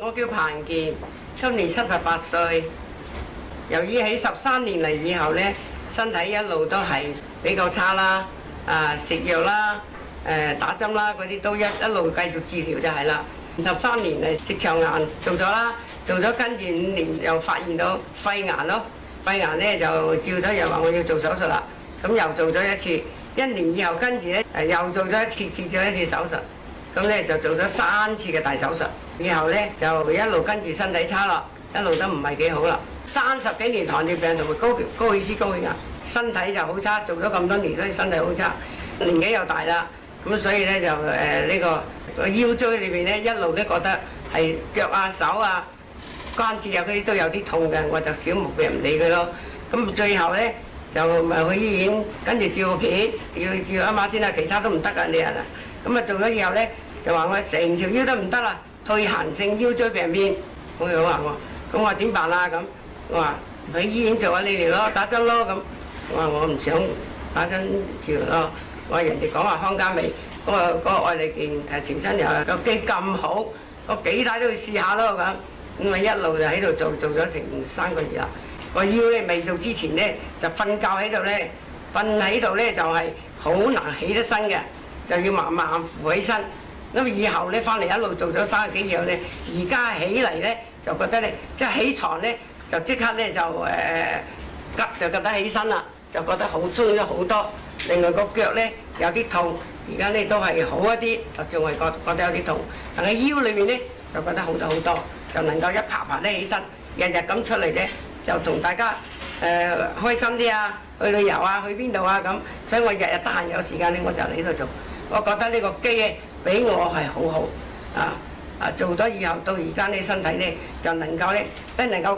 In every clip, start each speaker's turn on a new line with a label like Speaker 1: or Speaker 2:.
Speaker 1: 我叫彭健，今年78歲。由於喺13年嚟以後呢，身體一路都係比較差啦，食藥啦，打針啦，嗰啲都一路繼續治療就係啦。13年嚟直腸癌做咗啦，做咗跟住5年又發現到肺癌咯，肺癌呢就照咗又話我要做手術啦，咁又做咗一次，1年以後跟住呢又做咗一次，接咗一次手術。咁咧就做咗3次嘅大手術，以後咧就一路跟住身體差啦，一路都唔係幾好啦。30幾年糖尿病同埋高血脂高血壓，身體就好差，做咗咁多年，所以身體好差。年紀又大啦，咁所以咧就呢個腰椎裏邊咧一路都覺得係腳啊手啊關節啊嗰啲都有啲痛嘅，我就小毛病唔理佢咯。咁最後咧就咪去醫院跟住照片，要照一碼先啦，其他都唔得㗎你人啊。咁啊做咗以後咧。就話我成條腰都唔得啦，退行性腰椎病變，好樣啊我，咁我話點辦啊咁？我話喺醫院做下理療咯，打針咯咁。我話我唔想打針治療咯。我話人哋講話康佳美嗰個愛利健全身油個機咁好，我幾大都要試下咯咁。咁我一路就喺度做咗成3個月啦。個腰咧未做之前咧就瞓覺喺度咧，瞓喺度咧就係好難起得身嘅，就要慢慢扶起身。咁以後咧翻嚟一路做咗30幾日咧，而家起嚟咧就覺得咧，即係起床咧就即刻咧就急就覺得起身啦，就覺得好鬆咗好多。另外個腳咧有啲痛，而家咧都係好一啲，就仲係覺得有啲痛。但係腰裏面咧就覺得好咗好多，就能夠一爬爬得起身，日日咁出嚟咧就同大家開心啲啊，去旅遊啊，去邊度啊咁。所以我日日得閒有時間咧我就嚟呢度做。我覺得呢個機咧俾我係好好，做咗以後到而家呢身體咧就能夠咧都能夠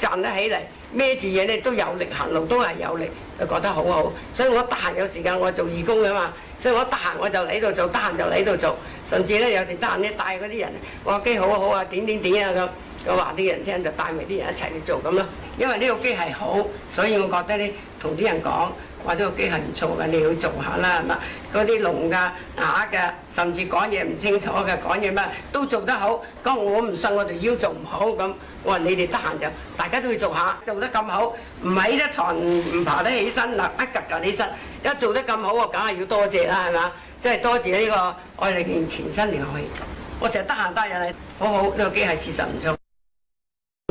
Speaker 1: 站得起嚟，孭住嘢咧都有力，行路都係有力，就覺得好好。所以我得閒有時間我做義工㗎嘛，所以我得閒我就嚟度做，得閒就嚟度做，甚至咧有時得閒咧帶嗰啲人，我個機好好啊，點啊咁，我話啲人聽就帶埋啲人一齊嚟做咁咯。因為呢個機係好，所以我覺得咧同啲人講。話呢個機係唔錯嘅，你要做下啦，係嘛？嗰啲聾㗎、啞嘅，甚至講嘢唔清楚嘅，講嘢乜都做得好。講我唔信我條腰做唔好咁，我話你哋得閒就大家都要做下，做得咁好，唔喺得床唔爬得起身嗱，一趌趌起身，一做得咁好，我梗係要多謝啦，係嘛？即係多謝呢個愛利健全身療氣。我成日得閒帶人嚟，好好呢個機係事實唔錯。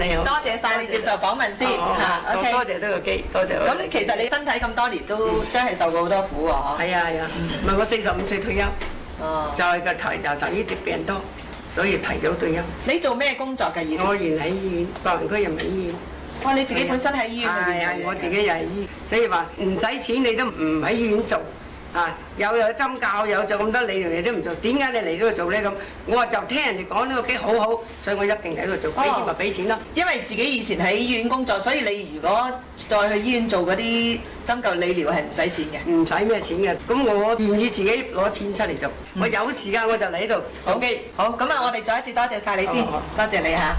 Speaker 1: 你好，
Speaker 2: 多謝晒你接受訪問先嚇。OK，
Speaker 1: 多謝呢個機，多謝。
Speaker 2: 咁其實你身體咁多年都真係受過好多苦喎，嗬？
Speaker 1: 係啊，唔係我45歲退休，就係個頭呢啲病多，所以提早退休。
Speaker 2: 你做咩工作嘅以前？
Speaker 1: 我原喺醫院，白雲區人民醫院。
Speaker 2: 哇！你自己本身喺醫院裏邊做嘢。
Speaker 1: 我自己又係醫，所以話唔使錢你都唔喺醫院做。有針教，有做咁多理療你都唔做，點解你嚟呢度做咧咁？我話就聽人哋講呢個機好好，所以我一定喺度做，俾錢咪俾錢咯。
Speaker 2: 因為自己以前喺醫院工作，所以你如果再去醫院做嗰啲針灸理療係唔使錢嘅。
Speaker 1: 唔使咩錢嘅，咁我願意自己攞錢出嚟做。我有時間我就嚟呢度。
Speaker 2: 好，咁啊，我哋再一次多謝晒你先，多謝你嚇。